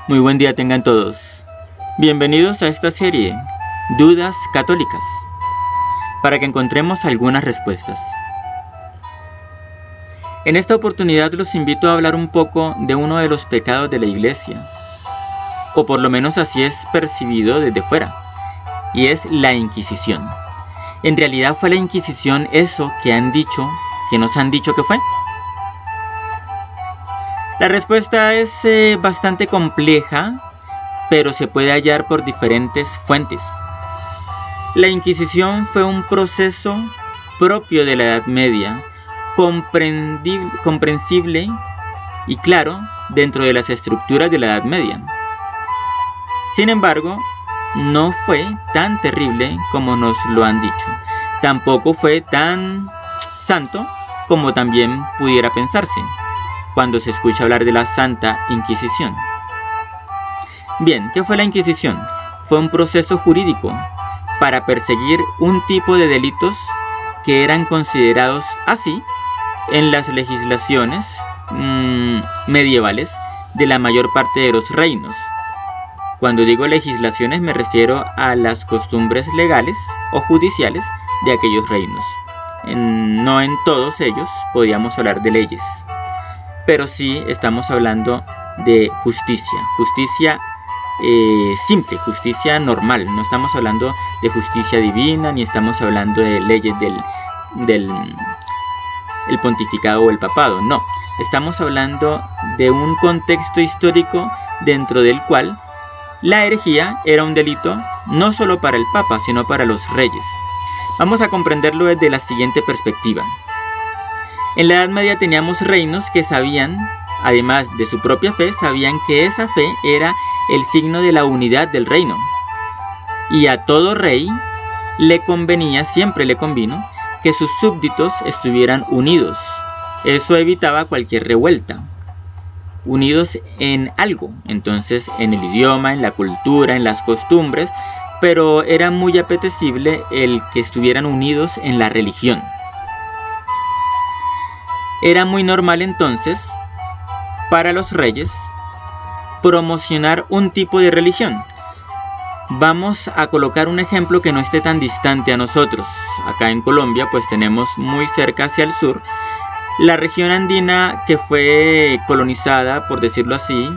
Muy buen día tengan todos. Bienvenidos a esta serie, Dudas Católicas, para que encontremos algunas respuestas. En esta oportunidad los invito a hablar un poco de uno de los pecados de la Iglesia, o por lo menos así es percibido desde fuera, y es la Inquisición. ¿En realidad fue la Inquisición eso que nos han dicho que fue? La respuesta es bastante compleja, pero se puede hallar por diferentes fuentes. La Inquisición fue un proceso propio de la Edad Media, comprensible y claro dentro de las estructuras de la Edad Media. Sin embargo, no fue tan terrible como nos lo han dicho. Tampoco fue tan santo como también pudiera pensarse cuando se escucha hablar de la Santa Inquisición. Bien, ¿qué fue la Inquisición? Fue un proceso jurídico para perseguir un tipo de delitos que eran considerados así en las legislaciones medievales de la mayor parte de los reinos. Cuando digo legislaciones me refiero a las costumbres legales o judiciales de aquellos reinos. No en todos ellos podíamos hablar de leyes, pero sí estamos hablando de justicia simple, justicia normal. No estamos hablando de justicia divina, ni estamos hablando de leyes del pontificado o el papado. No, estamos hablando de un contexto histórico dentro del cual la herejía era un delito no solo para el papa, sino para los reyes. Vamos a comprenderlo desde la siguiente perspectiva. En la Edad Media teníamos reinos que sabían, además de su propia fe, sabían que esa fe era el signo de la unidad del reino. Y a todo rey siempre le convino, que sus súbditos estuvieran unidos. Eso evitaba cualquier revuelta. Unidos en algo, entonces en el idioma, en la cultura, en las costumbres, pero era muy apetecible el que estuvieran unidos en la religión. Era muy normal entonces para los reyes promocionar un tipo de religión. Vamos a colocar un ejemplo que no esté tan distante a nosotros. Acá en Colombia pues tenemos muy cerca hacia el sur la región andina que fue colonizada, por decirlo así,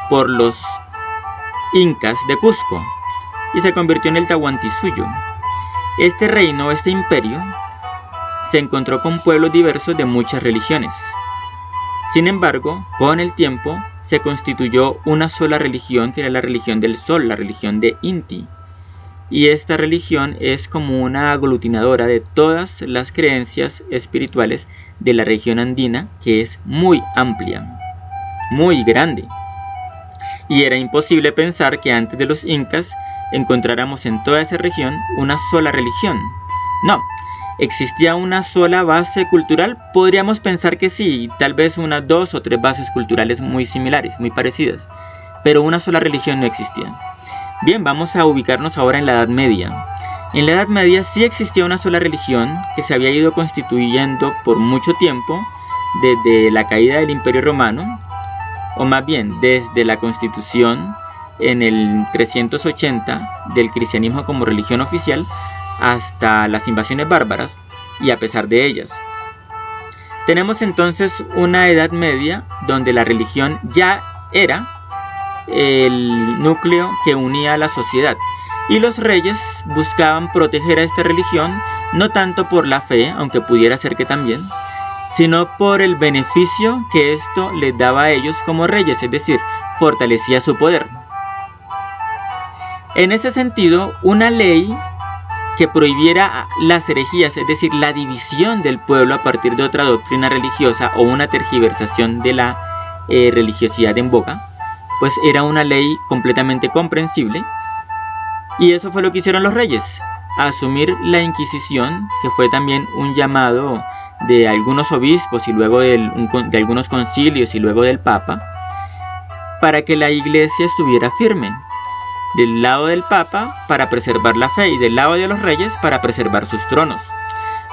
por los incas de Cusco y se convirtió en el Tahuantinsuyo. Este reino, este imperio, se encontró con pueblos diversos de muchas religiones. Sin embargo, con el tiempo se constituyó una sola religión, que era la religión del sol, la religión de Inti. Y esta religión es como una aglutinadora de todas las creencias espirituales de la región andina, que es muy amplia, muy grande. Y era imposible pensar que antes de los incas encontráramos en toda esa región una sola religión. No, ¿existía una sola base cultural? Podríamos pensar que sí, tal vez unas 2 o 3 bases culturales muy similares, muy parecidas, pero una sola religión no existía. Bien, vamos a ubicarnos ahora en la Edad Media. En la Edad Media sí existía una sola religión que se había ido constituyendo por mucho tiempo, desde la caída del Imperio Romano, o más bien desde la constitución en el 380 del cristianismo como religión oficial, hasta las invasiones bárbaras y a pesar de ellas. Tenemos entonces una Edad Media donde la religión ya era el núcleo que unía a la sociedad y los reyes buscaban proteger a esta religión no tanto por la fe, aunque pudiera ser que también, sino por el beneficio que esto les daba a ellos como reyes, es decir, fortalecía su poder. En ese sentido, una ley que prohibiera las herejías, es decir, la división del pueblo a partir de otra doctrina religiosa o una tergiversación de la religiosidad en boga, pues era una ley completamente comprensible. Y eso fue lo que hicieron los reyes, asumir la Inquisición, que fue también un llamado de algunos obispos y luego de algunos concilios y luego del Papa, para que la Iglesia estuviera firme, del lado del Papa para preservar la fe y del lado de los reyes para preservar sus tronos.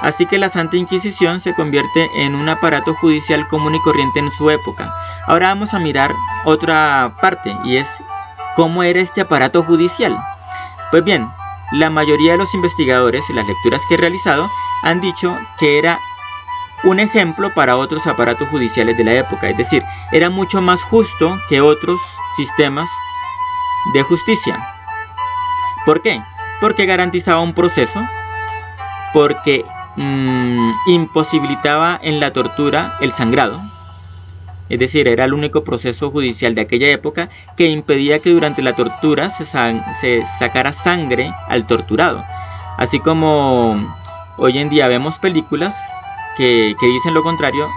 Así que la Santa Inquisición se convierte en un aparato judicial común y corriente en su época. Ahora vamos a mirar otra parte, y es cómo era este aparato judicial. Pues bien, la mayoría de los investigadores y las lecturas que he realizado han dicho que era un ejemplo para otros aparatos judiciales de la época, es decir, era mucho más justo que otros sistemas de justicia. ¿Por qué? Porque garantizaba un proceso, porque imposibilitaba en la tortura el sangrado, es decir, era el único proceso judicial de aquella época que impedía que durante la tortura se sacara sangre al torturado. Así como hoy en día vemos películas que dicen lo contrario,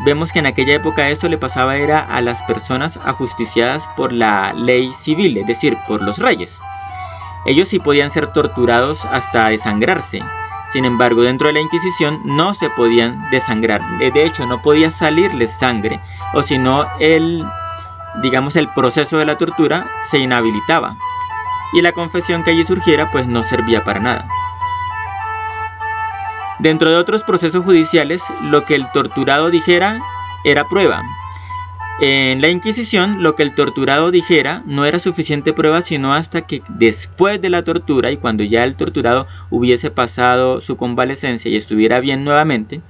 vemos que en aquella época eso le pasaba era a las personas ajusticiadas por la ley civil, es decir, por los reyes. Ellos sí podían ser torturados hasta desangrarse. Sin embargo, dentro de la Inquisición no se podían desangrar. De hecho, no podía salirles sangre, o si no, el proceso de la tortura se inhabilitaba. Y la confesión que allí surgiera, pues no servía para nada. Dentro de otros procesos judiciales, lo que el torturado dijera era prueba. En la Inquisición, lo que el torturado dijera no era suficiente prueba, sino hasta que después de la tortura y cuando ya el torturado hubiese pasado su convalecencia y estuviera bien nuevamente,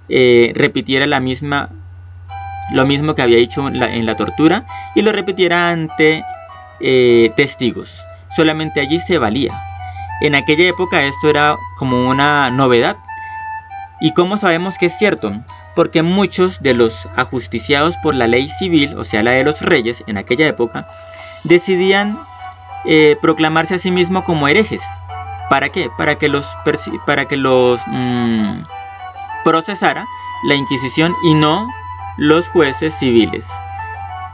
repitiera lo mismo que había hecho en la tortura y lo repitiera ante testigos. Solamente allí se valía. En aquella época esto era como una novedad. ¿Y cómo sabemos que es cierto? Porque muchos de los ajusticiados por la ley civil, o sea la de los reyes en aquella época, decidían proclamarse a sí mismos como herejes. ¿Para qué? Para que los procesara la Inquisición y no los jueces civiles.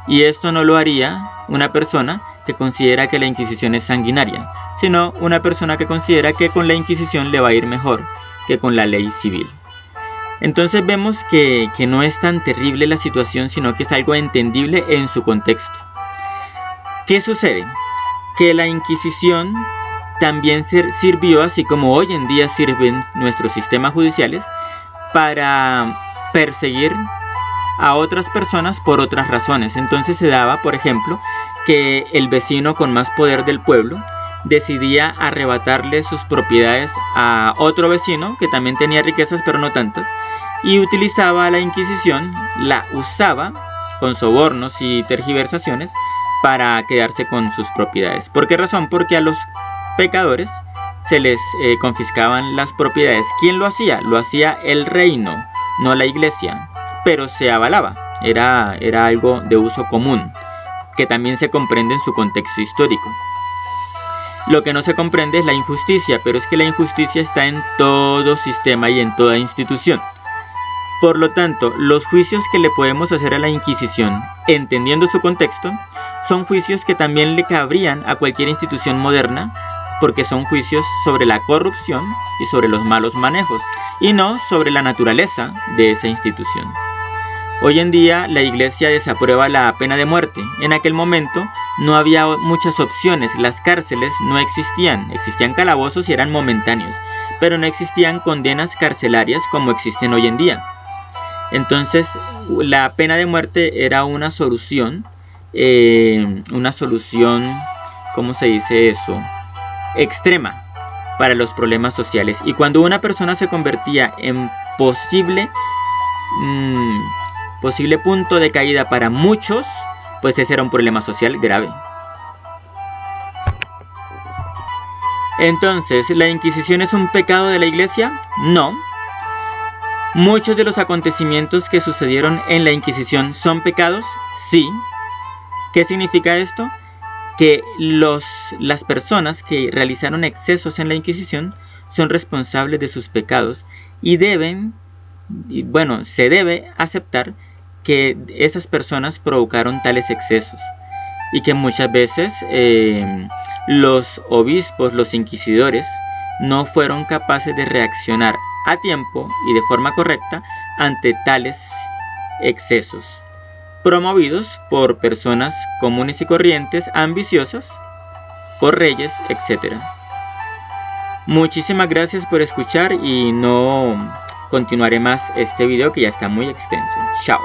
Y esto no lo haría una persona que considera que la Inquisición es sanguinaria, sino una persona que considera que con la Inquisición le va a ir mejor que con la ley civil. Entonces vemos que no es tan terrible la situación, sino que es algo entendible en su contexto. ¿Qué sucede? Que la Inquisición también sirvió, así como hoy en día sirven nuestros sistemas judiciales, para perseguir a otras personas por otras razones. Entonces se daba, por ejemplo, que el vecino con más poder del pueblo decidía arrebatarle sus propiedades a otro vecino que también tenía riquezas pero no tantas, y utilizaba a la Inquisición, la usaba con sobornos y tergiversaciones para quedarse con sus propiedades. ¿Por qué razón? Porque a los pecadores se les confiscaban las propiedades. ¿Quién lo hacía? Lo hacía el reino, no la iglesia, pero se avalaba, era algo de uso común, que también se comprende en su contexto histórico. Lo que no se comprende es la injusticia, pero es que la injusticia está en todo sistema y en toda institución. Por lo tanto, los juicios que le podemos hacer a la Inquisición, entendiendo su contexto, son juicios que también le cabrían a cualquier institución moderna, porque son juicios sobre la corrupción y sobre los malos manejos, y no sobre la naturaleza de esa institución. Hoy en día la Iglesia desaprueba la pena de muerte. En aquel momento no había muchas opciones, las cárceles no existían calabozos y eran momentáneos, pero no existían condenas carcelarias como existen hoy en día. Entonces la pena de muerte era una solución, ¿cómo se dice eso? Extrema para los problemas sociales. Y cuando una persona se convertía en posible punto de caída para muchos, pues ese era un problema social grave. Entonces, ¿la Inquisición es un pecado de la Iglesia? No. ¿Muchos de los acontecimientos que sucedieron en la Inquisición son pecados? Sí. ¿Qué significa esto? Que las personas que realizaron excesos en la Inquisición son responsables de sus pecados y se debe aceptar que esas personas provocaron tales excesos y que muchas veces los obispos, los inquisidores, no fueron capaces de reaccionar a tiempo y de forma correcta ante tales excesos, promovidos por personas comunes y corrientes, ambiciosas, por reyes, etc. Muchísimas gracias por escuchar y no continuaré más este video que ya está muy extenso. Chao.